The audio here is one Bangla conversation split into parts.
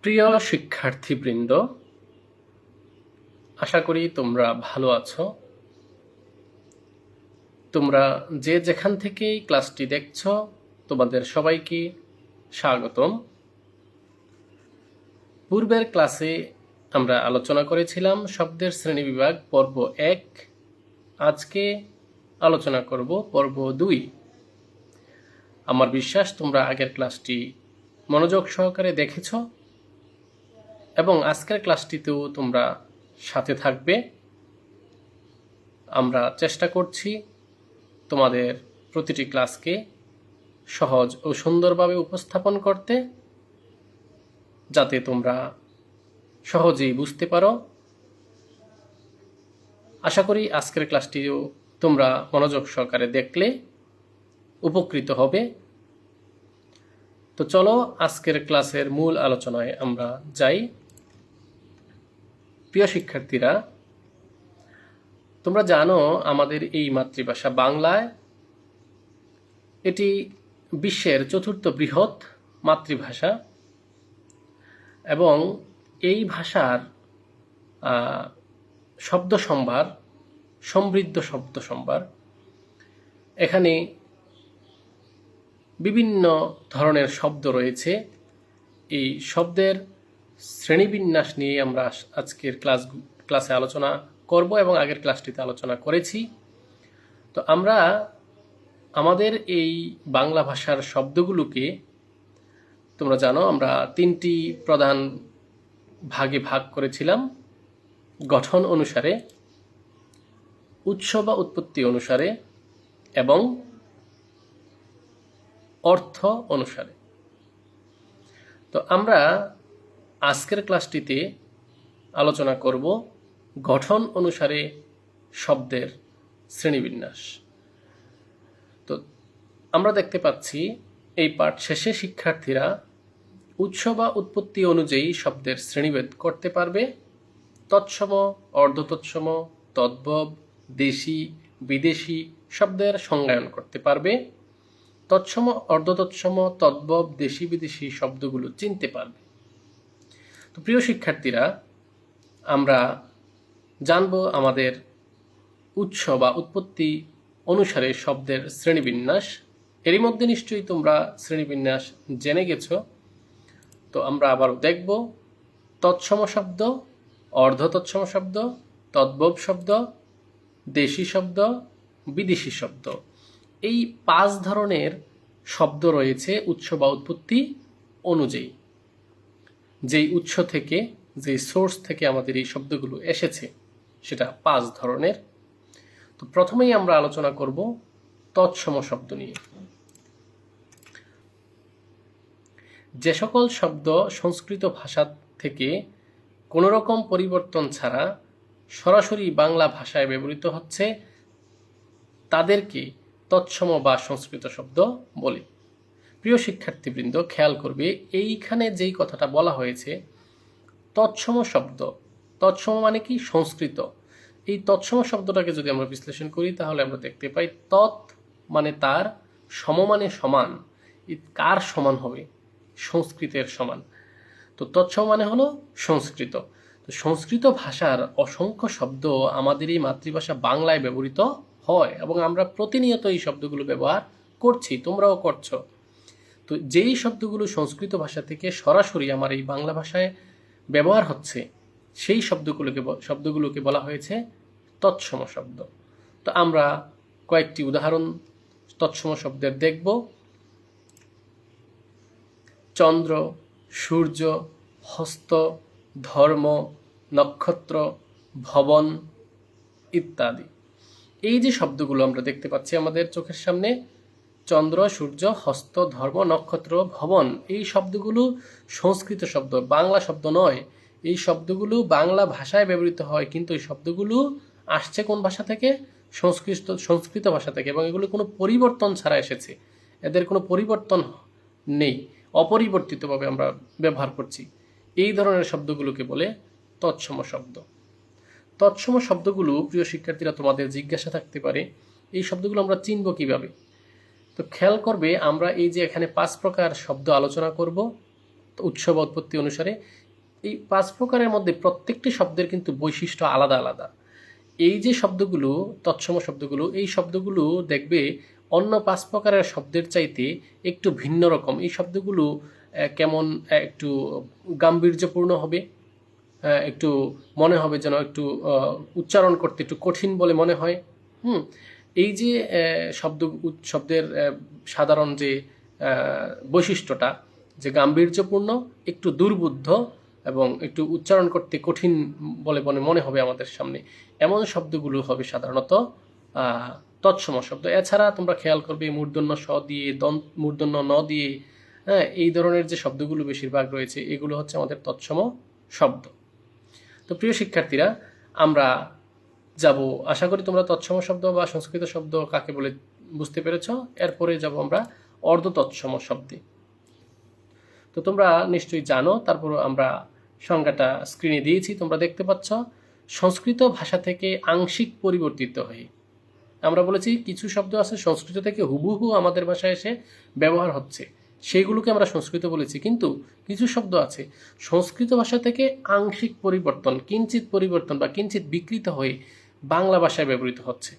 প্রিয় শিক্ষার্থীবৃন্দ, আশা করি তোমরা ভালো আছো। তোমরা যে যেখান থেকেই ক্লাসটি দেখছো, তোমাদের সবাইকে স্বাগতম। পূর্বের ক্লাসে আমরা আলোচনা করেছিলাম শব্দের শ্রেণীবিভাগ পর্ব 1। আজকে আলোচনা করব পর্ব 2। আমার বিশ্বাস তোমরা আগের ক্লাসটি মনোযোগ সহকারে দেখেছ এবং আজকের ক্লাসটিতেও তোমরা সাথে থাকবে। আমরা চেষ্টা করছি তোমাদের প্রতিটি ক্লাসকে সহজ ও সুন্দরভাবে উপস্থাপন করতে, যাতে তোমরা সহজেই বুঝতে পারো। আশা করি আজকের ক্লাসটিও তোমরা মনোযোগ সহকারে দেখলে উপকৃত হবে। তো চলো আজকের ক্লাসের মূল আলোচনায় আমরা যাই। প্রিয় শিক্ষার্থীরা, তোমরা জানো আমাদের এই মাতৃভাষা বাংলায় এটি বিশ্বের চতুর্থ বৃহৎ মাতৃভাষা এবং এই ভাষার শব্দ সম্ভার সমৃদ্ধ শব্দ সম্ভার। এখানে বিভিন্ন ধরনের শব্দ রয়েছে। এই শব্দের শ্রেণীবিন্যাস নিয়ে আমরা আজকের ক্লাসে আলোচনা করব এবং আগের ক্লাসটিতে আলোচনা করেছি। তো আমরা আমাদের এই বাংলা ভাষার শব্দগুলোকে, তোমরা জানো আমরা 3টি প্রধান ভাগে ভাগ করেছিলাম: গঠন অনুসারে, উৎস বা উৎপত্তি অনুসারে এবং অর্থ অনুসারে। তো আমরা আজকের ক্লাসটিতে আলোচনা করব গঠন অনুসারে শব্দের শ্রেণীবিন্যাস। তো আমরা দেখতে পাচ্ছি এই পাঠ শেষে শিক্ষার্থীরা উৎস বা উৎপত্তি অনুযায়ী শব্দের শ্রেণীভেদ করতে পারবে। তৎসম, অর্ধতৎসম, তদ্ভব, দেশি, বিদেশি শব্দের সংজ্ঞায়ন করতে পারবে। তৎসম, অর্ধতৎসম, তদ্ভব, দেশি, বিদেশি শব্দগুলো চিনতে পারবে। তো প্রিয় শিক্ষার্থীরা, আমরা জানব আমাদের উৎস বা উৎপত্তি অনুসারে শব্দের শ্রেণীবিন্যাস। এরই মধ্যে নিশ্চয়ই তোমরা শ্রেণীবিন্যাস জেনে গেছো। তো আমরা আবার দেখব তৎসম শব্দ, অর্ধতৎসম শব্দ, তদ্ভব শব্দ, দেশি শব্দ, বিদেশি শব্দ। এই 5 ধরনের শব্দ রয়েছে উৎস বা উৎপত্তি অনুযায়ী। যেই উৎস থেকে, যে সোর্স থেকে আমাদের এই শব্দগুলো এসেছে সেটা 5 ধরনের। তো প্রথমেই আমরা আলোচনা করব তৎসম শব্দ নিয়ে। যে সকল শব্দ সংস্কৃত ভাষা থেকে কোনো রকম পরিবর্তন ছাড়া সরাসরি বাংলা ভাষায় ব্যবহৃত হচ্ছে তাদেরকে তৎসম বা সংস্কৃত শব্দ বলে। প্রিয় শিক্ষার্থীবৃন্দ, খেয়াল করবে এইখানে যেই কথাটা বলা হয়েছে তৎসম শব্দ, তৎসম মানে কি? সংস্কৃত। এই তৎসম শব্দটাকে যদি আমরা বিশ্লেষণ করি তাহলে আমরা দেখতে পাই তৎ মানে তার, সম মানে সমান। কার সমান হবে? সংস্কৃতের সমান। তো তৎসম মানে হলো সংস্কৃত। তো সংস্কৃত ভাষার অসংখ্য শব্দ আমাদের এই মাতৃভাষা বাংলায় ব্যবহৃত হয় এবং আমরা প্রতিনিয়ত এই শব্দগুলো ব্যবহার করছি, তোমরাও করছো। তো যেই শব্দগুলো সংস্কৃত ভাষা থেকে সরাসরি আমার এই বাংলা ভাষায় ব্যবহার হচ্ছে সেই শব্দগুলোকে বলা হয়েছে তৎসম শব্দ। তো আমরা কয়েকটি উদাহরণ তৎসম শব্দের দেখব। চন্দ্র, সূর্য, হস্ত, ধর্ম, নক্ষত্র, ভবন ইত্যাদি। এই যে শব্দগুলো আমরা দেখতে পাচ্ছি আমাদের চোখের সামনে, চন্দ্র, সূর্য, হস্ত, ধর্ম, নক্ষত্র, ভবন, এই শব্দগুলো সংস্কৃত শব্দ, বাংলা শব্দ নয়। এই শব্দগুলো বাংলা ভাষায় ব্যবহৃত হয়, কিন্তু এই শব্দগুলো আসছে কোন ভাষা থেকে? সংস্কৃত ভাষা থেকে, এবং এগুলো কোনো পরিবর্তন ছাড়া এসেছে। এদের কোনো পরিবর্তন নেই, অপরিবর্তিতভাবে আমরা ব্যবহার করছি। এই ধরনের শব্দগুলোকে বলে তৎসম শব্দ। তৎসম শব্দগুলো, প্রিয় শিক্ষার্থীরা, তোমাদের জিজ্ঞাসা থাকতে পারে এই শব্দগুলো আমরা চিনব কিভাবে? তো খেয়াল করবে আমরা এই যে এখানে 5 প্রকার শব্দ আলোচনা করব, উৎস বা উৎপত্তি অনুসারে। এই 5 প্রকারের মধ্যে প্রত্যেকটি শব্দের কিন্তু বৈশিষ্ট্য আলাদা আলাদা। এই যে শব্দগুলো, তৎসম শব্দগুলো, এই শব্দগুলো দেখবে অন্য 5 প্রকারের শব্দের চাইতে একটু ভিন্ন রকম। এই শব্দগুলো কেমন একটু গাম্ভীর্যপূর্ণ হবে, একটু মনে হবে যেন একটু উচ্চারণ করতে একটু কঠিন বলে মনে হয়। এই যে শব্দের সাধারণ যে বৈশিষ্ট্যটা, যে গাম্ভীর্যপূর্ণ, একটু দুর্বোধ্য এবং একটু উচ্চারণ করতে কঠিন বলে মনে হবে আমাদের সামনে, এমন শব্দগুলো হবে সাধারণত তৎসম শব্দ। এছাড়া তোমরা খেয়াল করবে মূর্ধন্য স দিয়ে, মূর্ধন্য ন দিয়ে, এই ধরনের যে শব্দগুলো বেশিরভাগ রয়েছে, এগুলো হচ্ছে আমাদের তৎসম শব্দ। তো প্রিয় শিক্ষার্থীরা, আমরা যাব, আশা করি তোমরা তৎসম শব্দ বা সংস্কৃত শব্দ কাকে বলে বুঝতে পেরেছ। এরপরে যাব আমরা অর্ধ তৎসম শব্দে। তো তোমরা নিশ্চয়ই জানো, তারপর আমরা সংজ্ঞাটা স্ক্রিনে দিয়েছি, তোমরা দেখতে পাচ্ছ। সংস্কৃত ভাষা থেকে আংশিক পরিবর্তিত হয়ে, আমরা বলেছি কিছু শব্দ আছে সংস্কৃত থেকে হুবহু আমাদের ভাষায় এসে ব্যবহার হচ্ছে, সেইগুলোকে আমরা সংস্কৃত বলেছি। কিন্তু কিছু শব্দ আছে সংস্কৃত ভাষা থেকে আংশিক পরিবর্তন, কিঞ্চিত পরিবর্তন বা কিঞ্চিত বিকৃত হয়ে বাংলা ভাষায় ব্যবহৃত হচ্ছে।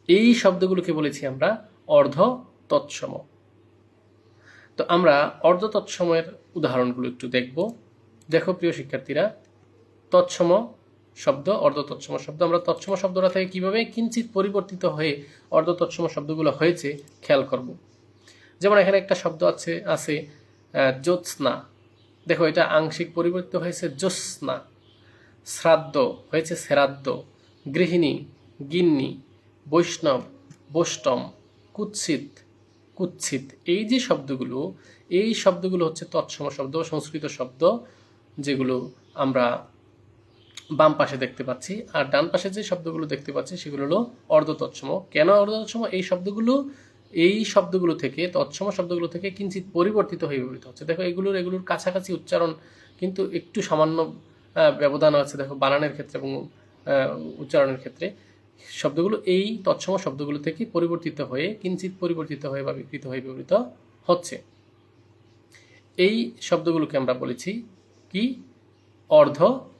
এই শব্দগুলোকে বলেছি আমরা অর্ধ তৎসম। তো আমরা অর্ধ তৎসমের উদাহরণগুলো একটু দেখব। দেখো প্রিয় শিক্ষার্থীরা, তৎসম শব্দ, অর্ধ তৎসম শব্দ। আমরা তৎসম শব্দটা থেকে কিভাবে কিঞ্চিত পরিবর্তিত হয়ে অর্ধ তৎসম শব্দগুলো হয়েছে খেয়াল করব। যেমন এখানে একটা শব্দ আছে জ্যোৎস্না। দেখো, এটা আংশিক পরিবর্তিত হয়েছে জ্যোৎস্না। শ্রাদ্ধ হয়েছে শ্রাদ্ধ। গৃহিণী, গিন্নি। বৈষ্ণব, বৈষ্টম। কুৎসিত, কুৎসিত। এই যে শব্দগুলো, এই শব্দগুলো হচ্ছে তৎসম শব্দ, সংস্কৃত শব্দ, যেগুলো আমরা বাম পাশে দেখতে পাচ্ছি। আর ডান পাশে যে শব্দগুলো দেখতে পাচ্ছি সেগুলো হলো অর্ধ তৎসম। কেন অর্ধ তৎসম? এই শব্দগুলো থেকে, তৎসম শব্দগুলো থেকে কিঞ্চিত পরিবর্তিত হয়ে ব্যবহৃত হচ্ছে। দেখো, এগুলোর কাছাকাছি উচ্চারণ কিন্তু একটু সামান্য ব্যবধান আছে, দেখো, বানানের ক্ষেত্রে এবং উচ্চারণের ক্ষেত্রে। শব্দগুলো এই তৎসম শব্দগুলো থেকে পরিবর্তিত হয়ে, কিঞ্চিত পরিবর্তিত হয়ে বা বিকৃত হয়ে ব্যবহৃত হচ্ছে। এই শব্দগুলোকে আমরা বলেছি কি? অর্ধ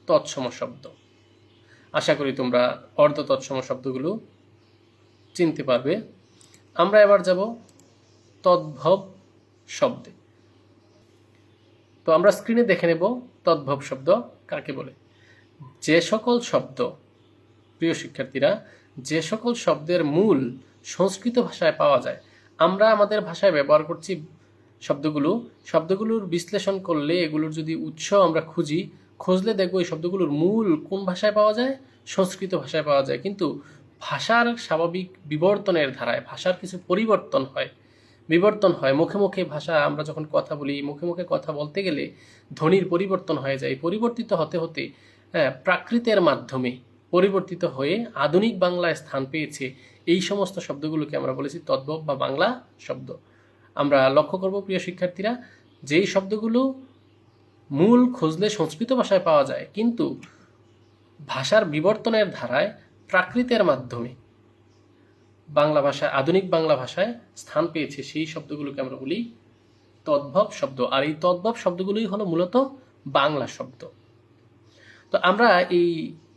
তৎসম শব্দ। আশা করি তোমরা অর্ধ তৎসম শব্দগুলো চিনতে পারবে। আমরা এবার যাব তদ্ভব শব্দে। তো আমরা স্ক্রিনে দেখে নেব তদ্ভব শব্দ কাকে বলে। যে সকল শব্দ, প্রিয় শিক্ষার্থীরা, যে সকল শব্দের মূল সংস্কৃত ভাষায় পাওয়া যায়, আমরা আমাদের ভাষায় ব্যবহার করছি শব্দগুলোর বিশ্লেষণ করলে, এগুলোর যদি উৎস আমরা খুঁজলে দেখবো এই শব্দগুলোর মূল কোন ভাষায় পাওয়া যায়? সংস্কৃত ভাষায় পাওয়া যায়। কিন্তু ভাষার স্বাভাবিক বিবর্তনের ধারায় ভাষার কিছু পরিবর্তন হয়। মুখে মুখে ভাষা, আমরা যখন কথা বলি, মুখে মুখে কথা বলতে গেলে ধ্বনির পরিবর্তন হয়ে যায়। পরিবর্তিত হতে হতে প্রাকৃতের মাধ্যমে পরিবর্তিত হয়ে আধুনিক বাংলায় স্থান পেয়েছে। এই সমস্ত শব্দগুলোকে আমরা বলেছি তদ্ভব বা বাংলা শব্দ। আমরা লক্ষ্য করব প্রিয় শিক্ষার্থীরা, যেই শব্দগুলো মূল খুঁজলে সংস্কৃত ভাষায় পাওয়া যায়, কিন্তু ভাষার বিবর্তনের ধারায় প্রাকৃতের মাধ্যমে বাংলা ভাষায়, আধুনিক বাংলা ভাষায় স্থান পেয়েছে, সেই শব্দগুলোকে আমরা বলি তদ্ভব শব্দ। আর এই তদ্ভব শব্দগুলোই হলো মূলত বাংলা শব্দ। তো আমরা এই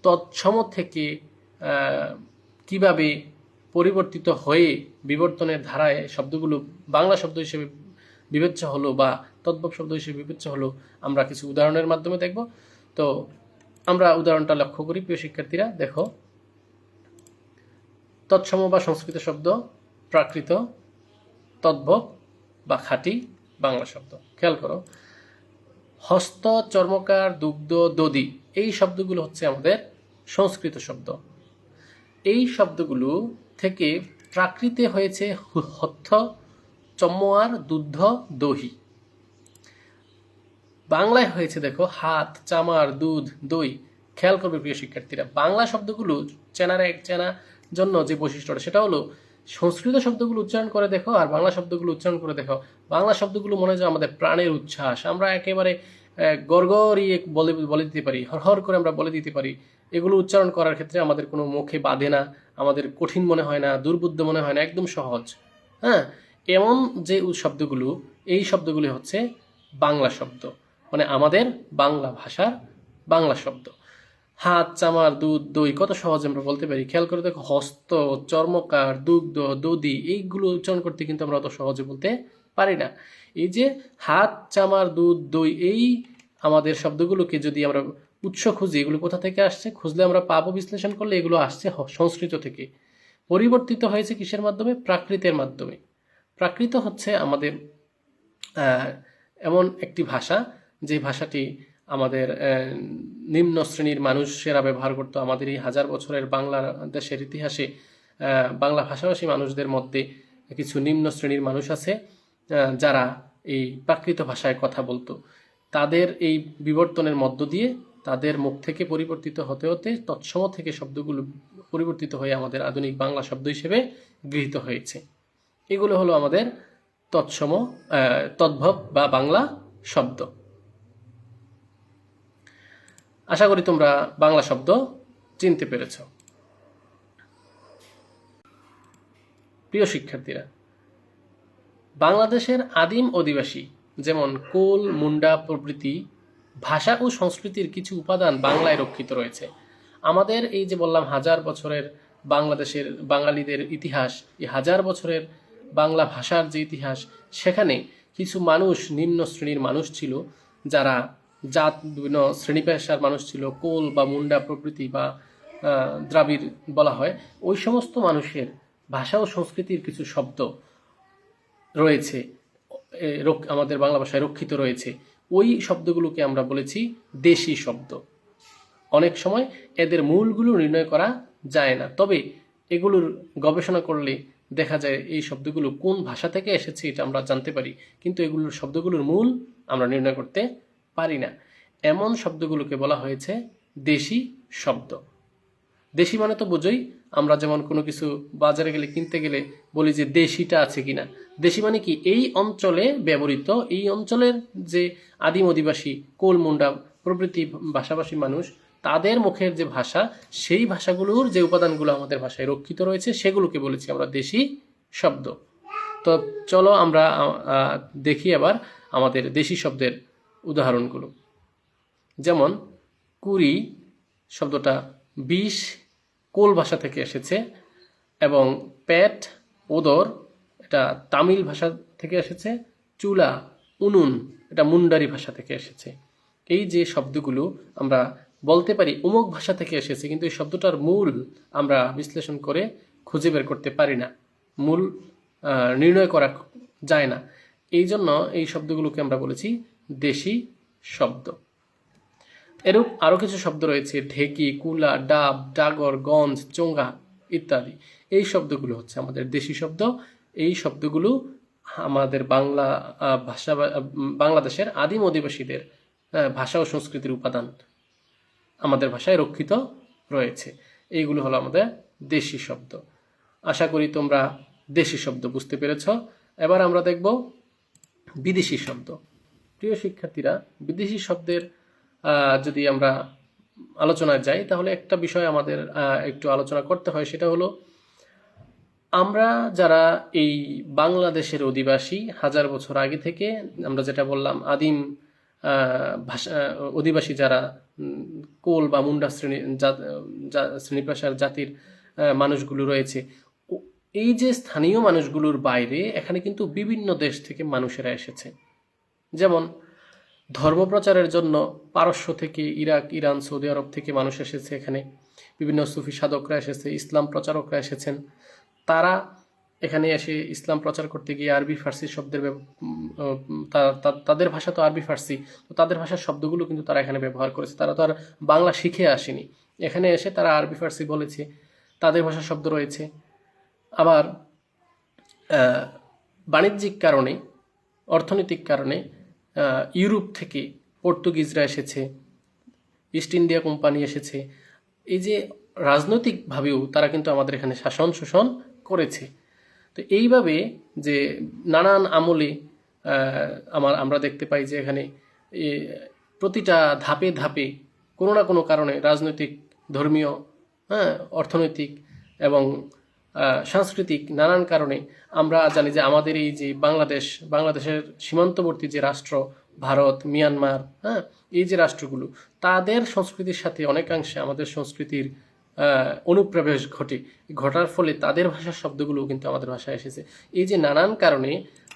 তৎসম থেকে কিভাবে পরিবর্তিত হয়ে বিবর্তনের ধারায় শব্দগুলো বাংলা শব্দ হিসেবে বিবেচ্য হলো বা তদ্ভব শব্দ হিসেবে বিবেচ্য হলো, আমরা কিছু উদাহরণের মাধ্যমে দেখব। তো আমরা উদাহরণটা লক্ষ্য করি প্রিয় শিক্ষার্থীরা। দেখো, তৎসম বা সংস্কৃত শব্দ, প্রাকৃত, তদ্ভব বা খাঁটি বাংলা শব্দ। খেয়াল করো, হস্ত, চর্মকার, দুগ্ধ, দধি, এই শব্দগুলো হচ্ছে আমাদের সংস্কৃত শব্দ। এই শব্দগুলো থেকে প্রাকৃতে হয়েছে হত্থ, চম্মোয়ার, দুগ্ধ, দহি। বাংলায় হয়েছে দেখো হাত, চামার, দুধ, দই। খেয়াল করবে প্রিয় শিক্ষার্থীরা, বাংলা শব্দগুলো চেনার জন্য যে বৈশিষ্ট্যটা, সেটা হলো সংস্কৃত শব্দগুলো উচ্চারণ করে দেখো আর বাংলা শব্দগুলো উচ্চারণ করে দেখো। বাংলা শব্দগুলো মনে হয় আমাদের প্রাণের উচ্ছ্বাস, আমরা একেবারে গড়গড়িয়ে বলে দিতে পারি, হরহর করে আমরা বলে দিতে পারি। এগুলো উচ্চারণ করার ক্ষেত্রে আমাদের কোনো মুখে বাঁধে না, আমাদের কঠিন মনে হয় না, দুর্বোধ্য মনে হয় না, একদম সহজ। এমন যে শব্দগুলো, এই শব্দগুলি হচ্ছে বাংলা শব্দ। মানে আমাদের বাংলা ভাষার বাংলা শব্দ। হাত, চামার, দুধ, দই কত সহজে আমরা বলতে পারি। খেয়াল করে দেখো, হস্ত, চর্মকার, দুগ্ধ, দধি এইগুলো উচ্চারণ করতে কিন্তু আমরা অত সহজে বলতে পারি না। এই যে হাত, চামার, দুধ, দই, এই আমাদের শব্দগুলোকে যদি আমরা উৎস খুঁজি, এগুলো কোথা থেকে আসছে খুঁজলে আমরা পাবো, বিশ্লেষণ করলে এগুলো আসছে সংস্কৃত থেকে। পরিবর্তিত হয়েছে কিসের মাধ্যমে? প্রাকৃতের মাধ্যমে। প্রাকৃত হচ্ছে আমাদের এমন একটি ভাষা, যে ভাষাটি আমাদের নিম্ন শ্রেণীর মানুষেরা ব্যবহার করতো। আমাদের এই 1000 বছরের বাংলাদেশের ইতিহাসে বাংলা ভাষাভাষী মানুষদের মধ্যে কিছু নিম্ন শ্রেণীর মানুষ আছে যারা এই প্রাকৃত ভাষায় কথা বলতো। তাদের এই বিবর্তনের মধ্য দিয়ে তাদের মুখ থেকে পরিবর্তিত হতে হতে তৎসম থেকে শব্দগুলো পরিবর্তিত হয়ে আমাদের আধুনিক বাংলা শব্দ হিসেবে গৃহীত হয়েছে। এগুলো হলো আমাদের তদ্ভব বা বাংলা শব্দ। আশা করি তোমরা বাংলা শব্দ চিনতে পেরেছ। প্রিয় শিক্ষার্থীরা, বাংলাদেশের আদিম অধিবাসী যেমন কোল, মুন্ডা প্রভৃতি ভাষা ও সংস্কৃতির কিছু উপাদান বাংলায় রক্ষিত রয়েছে। আমাদের এই যে বললাম 1000 বছরের বাংলাদেশের বাঙালিদের ইতিহাস, এই 1000 বছরের বাংলা ভাষার যে ইতিহাস, সেখানে কিছু মানুষ, নিম্ন শ্রেণীর মানুষ ছিল, যারা বিভিন্ন শ্রেণী পেশার মানুষ ছিল, কোল বা মুন্ডা প্রভৃতি বা দ্রাবিড় বলা হয়। ওই সমস্ত মানুষের ভাষা ও সংস্কৃতির কিছু শব্দ রয়েছে আমাদের বাংলা ভাষায় রক্ষিত রয়েছে। ওই শব্দগুলোকে আমরা বলেছি দেশি শব্দ। অনেক সময় এদের মূলগুলো নির্ণয় করা যায় না, তবে এগুলোর গবেষণা করলে দেখা যায় এই শব্দগুলো কোন ভাষা থেকে এসেছে এটা আমরা জানতে পারি, কিন্তু এগুলোর শব্দগুলোর মূল আমরা নির্ণয় করতে পারি না। এমন শব্দগুলোকে বলা হয়েছে দেশি শব্দ। দেশি মানে তো বোঝোই, আমরা যেমন কোনো কিছু বাজারে গেলে কিনতে গেলে বলি যে দেশিটা আছে কিনা। দেশি মানে কি? এই অঞ্চলে ব্যবহৃত, এই অঞ্চলের যে আদিম অধিবাসী, কোল, মুন্ডা প্রভৃতি ভাষাভাষী মানুষ, তাদের মুখের যে ভাষা, সেই ভাষাগুলোর যে উপাদানগুলো আমাদের ভাষায় রক্ষিত রয়েছে, সেগুলোকে বলেছি আমরা দেশি শব্দ। তো চলো আমরা দেখি এবার আমাদের দেশি শব্দের উদাহরণগুলো। যেমন কুড়ি শব্দটা 20 কোল ভাষা থেকে এসেছে, এবং পেট, ওদর এটা তামিল ভাষা থেকে এসেছে, চুলা, উনুন এটা মুন্ডারি ভাষা থেকে এসেছে। এই যে শব্দগুলো আমরা বলতে পারি অমুক ভাষা থেকে এসেছে, কিন্তু এই শব্দটার মূল আমরা বিশ্লেষণ করে খুঁজে বের করতে পারি না, মূল নির্ণয় করা যায় না। এই জন্য এই শব্দগুলোকে আমরা বলেছি দেশি শব্দ। এরূপ আরও কিছু শব্দ রয়েছে, ঢেকি, কুলা, ডাব, ডাগর, গঞ্জ, চোঙ্গা ইত্যাদি। এই শব্দগুলো হচ্ছে আমাদের দেশি শব্দ। এই শব্দগুলো আমাদের বাংলাদেশের আদিম অধিবাসীদের ভাষা ও সংস্কৃতির উপাদান আমাদের ভাষায় রক্ষিত রয়েছে। এইগুলো হলো আমাদের দেশি শব্দ। আশা করি তোমরা দেশি শব্দ বুঝতে পেরেছ। এবার আমরা দেখব বিদেশি শব্দ। প্রিয় শিক্ষার্থীরা, বিদেশি শব্দের যদি আমরা আলোচনায় যাই, তাহলে একটা বিষয় আমাদের একটু আলোচনা করতে হয়, সেটা হলো আমরা যারা এই বাংলাদেশের অধিবাসী 1000 বছর আগে থেকে, আমরা যেটা বললাম আদিম ভাষা অধিবাসী যারা কোল বা মুন্ডা শ্রেণী পেশার জাতির মানুষগুলো রয়েছে, এই যে স্থানীয় মানুষগুলোর বাইরে এখানে কিন্তু বিভিন্ন দেশ থেকে মানুষেরা এসেছে। যেমন ধর্মপ্রচারের জন্য পারস্য থেকে, ইরাক, ইরান, সৌদি আরব থেকে মানুষ এসেছে। এখানে বিভিন্ন সুফি সাধকরা এসেছে, ইসলাম প্রচারকরা এসেছেন। তারা এখানে এসে ইসলাম প্রচার করতে গিয়ে আরবি ফার্সি শব্দের তাদের ভাষা তো আরবি ফার্সি, তো তাদের ভাষার শব্দগুলো কিন্তু তারা এখানে ব্যবহার করেছে। তারা তো আর বাংলা শিখে আসেনি, এখানে এসে তারা আরবি ফার্সি বলেছে, তাদের ভাষার শব্দ রয়েছে। আবার বাণিজ্যিক কারণে, অর্থনৈতিক কারণে ইউরোপ থেকে পর্তুগিজরা এসেছে, ইস্ট ইন্ডিয়া কোম্পানি এসেছে। এই যে রাজনৈতিকভাবেও তারা কিন্তু আমাদের এখানে শাসন শোষণ করেছে। তো এইভাবে যে নানান আমলে আমরা দেখতে পাই যে এখানে প্রতিটা ধাপে ধাপে কোনো না কোনো কারণে রাজনৈতিক, ধর্মীয়, অর্থনৈতিক এবং সাংস্কৃতিক নানান কারণে আমরা জানি যে আমাদের এই যে বাংলাদেশের সীমান্তবর্তী যে রাষ্ট্র, ভারত, মিয়ানমার, হ্যাঁ, এই যে রাষ্ট্রগুলো, তাদের সংস্কৃতির সাথে অনেকাংশে আমাদের সংস্কৃতির অনুপ্রবেশ ঘটার ফলে তাদের ভাষার শব্দগুলো কিন্তু আমাদের ভাষায় এসেছে। এই যে নানান কারণে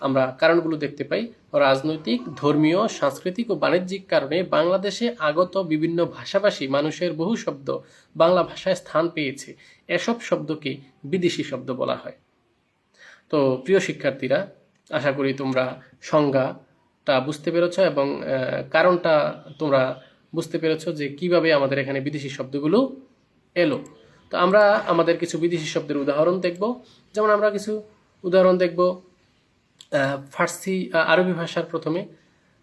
আমরা কারণগুলো দেখতে পাই, রাজনৈতিক, ধর্মীয়, সাংস্কৃতিক ও বাণিজ্যিক কারণে বাংলাদেশে আগত বিভিন্ন ভাষাভাষী মানুষের বহু শব্দ বাংলা ভাষায় স্থান পেয়েছে। এসব শব্দকে বিদেশি শব্দ বলা হয়। তো প্রিয় শিক্ষার্থীরা, আশা করি তোমরা সংজ্ঞাটা বুঝতে পেরেছ এবং কারণটা তোমরা বুঝতে পেরেছ যে কিভাবে আমাদের এখানে বিদেশি শব্দগুলো এলো। তো আমরা আমাদের কিছু বিদেশি শব্দের উদাহরণ দেখব। যেমন আমরা কিছু উদাহরণ দেখব ফার্সি, আরবি ভাষার। প্রথমে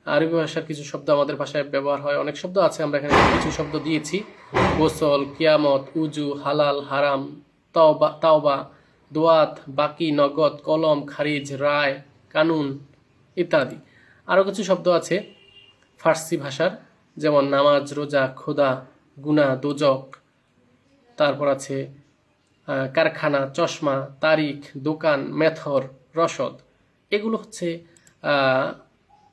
আরবি ভাষার কিছু শব্দ আমাদের ভাষায় ব্যবহার হয়। অনেক শব্দ আছে, আমরা এখানে কিছু শব্দ দিয়েছি: গোসল, কিয়ামত, উজু, হালাল, হারাম, তাওবা, দোয়াত, বাকি, নগদ, কলম, খারিজ, রায়, কানুন ইত্যাদি। আরও কিছু শব্দ আছে ফার্সি ভাষার, যেমন নামাজ, রোজা, খোদা, গুনা, দোজক। তারপর আছে কারখানা, চশমা, তারিখ, দোকান, মেথর, রসদ। এগুলো হচ্ছে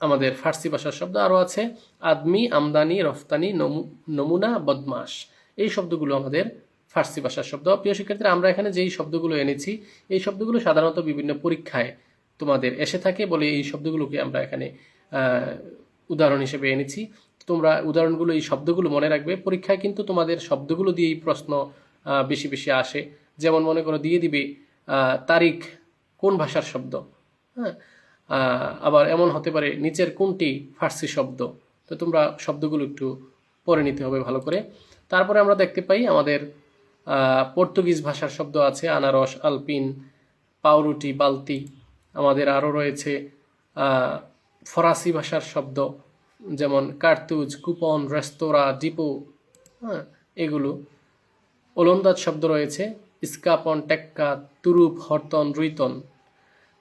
আমাদের ফার্সি ভাষার শব্দ। আরও আছে আদমি, আমদানি, রফতানি, নমুনা, বদমাস। এই শব্দগুলো আমাদের ফার্সি ভাষার শব্দ। প্রিয় শিক্ষার্থীরা, আমরা এখানে যেই শব্দগুলো এনেছি, এই শব্দগুলো সাধারণত বিভিন্ন পরীক্ষায় তোমাদের এসে থাকে বলে এই শব্দগুলোকে আমরা এখানে উদাহরণ হিসেবে এনেছি। তোমরা উদাহরণগুলো, এই শব্দগুলো মনে রাখবে। পরীক্ষায় কিন্তু তোমাদের শব্দগুলো দিয়েই প্রশ্ন বেশি বেশি আসে। যেমন মনে করো দিয়ে দিবে তারিখ কোন ভাষার শব্দ, হ্যাঁ, আবার এমন হতে পারে নিচের কোনটি ফার্সি শব্দ। তো তোমরা শব্দগুলো একটু পড়ে নিতে হবে ভালো করে। তারপরে আমরা দেখতে পাই আমাদের পর্তুগিজ ভাষার শব্দ আছে: আনারস, আলপিন, পাউরুটি, বালতি। আমাদের আরও রয়েছে ফরাসি ভাষার শব্দ, যেমন কার্তুজ, কুপন, রেস্তোরাঁ, ডিপো, হ্যাঁ, এগুলো। ওলন্দাজ শব্দ রয়েছে: ইস্কাপন, টেক্কা, তুরুপ, হরতন, রুইতন।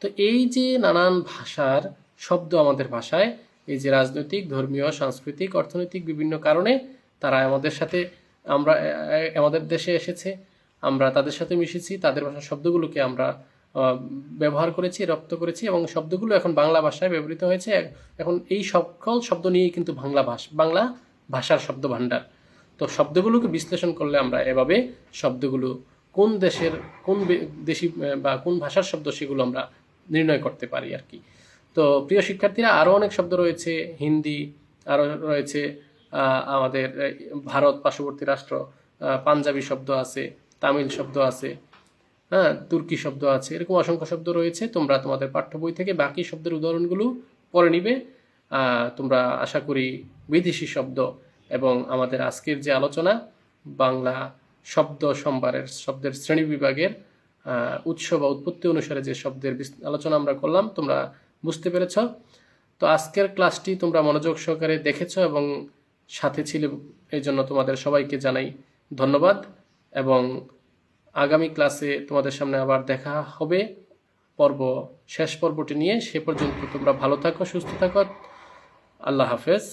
তো এই যে নানান ভাষার শব্দ আমাদের ভাষায়, এই যে রাজনৈতিক, ধর্মীয়, সাংস্কৃতিক, অর্থনৈতিক বিভিন্ন কারণে তারা আমাদের দেশে এসেছে, আমরা তাদের সাথে মিশেছি, তাদের ভাষার শব্দগুলোকে আমরা ব্যবহার করেছি, রপ্ত করেছি এবং শব্দগুলো এখন বাংলা ভাষায় ব্যবহৃত হয়েছে। এখন এই সকল শব্দ নিয়েই কিন্তু বাংলা ভাষার শব্দ ভাণ্ডার। তো শব্দগুলোকে বিশ্লেষণ করলে আমরা এভাবে শব্দগুলো কোন দেশি বা কোন ভাষার শব্দ সেগুলো আমরা নির্ণয় করতে পারি আর কি। তো প্রিয় শিক্ষার্থীরা, আরও অনেক শব্দ রয়েছে, হিন্দি, আরও রয়েছে আমাদের ভারত পার্শ্ববর্তী রাষ্ট্র, পাঞ্জাবি শব্দ আছে, তামিল শব্দ আছে, হ্যাঁ, তুর্কি শব্দ আছে। এরকম অসংখ্য শব্দ রয়েছে। তোমরা তোমাদের পাঠ্য বই থেকে বাকি শব্দের উদাহরণগুলো পড়ে নিবে। তোমরা আশা করি বিদেশি শব্দ এবং আমাদের আজকের যে আলোচনা বাংলা শব্দ সম্ভারের শব্দের শ্রেণী বিভাগের উৎস বা উৎপত্তি অনুসারে যে শব্দের আলোচনা আমরা করলাম, তোমরা বুঝতে পেরেছ। তো আজকের ক্লাসটি তোমরা মনোযোগ সহকারে দেখেছ এবং সাথে ছিলে, এই জন্য তোমাদের সবাইকে জানাই ধন্যবাদ। এবং আগামী ক্লাসে তোমাদের সামনে আবার দেখা হবে শেষ পর্বটি নিয়ে। সে পর্যন্ত তোমরা ভালো থাকো, সুস্থ থাকো। আল্লাহ হাফেজ।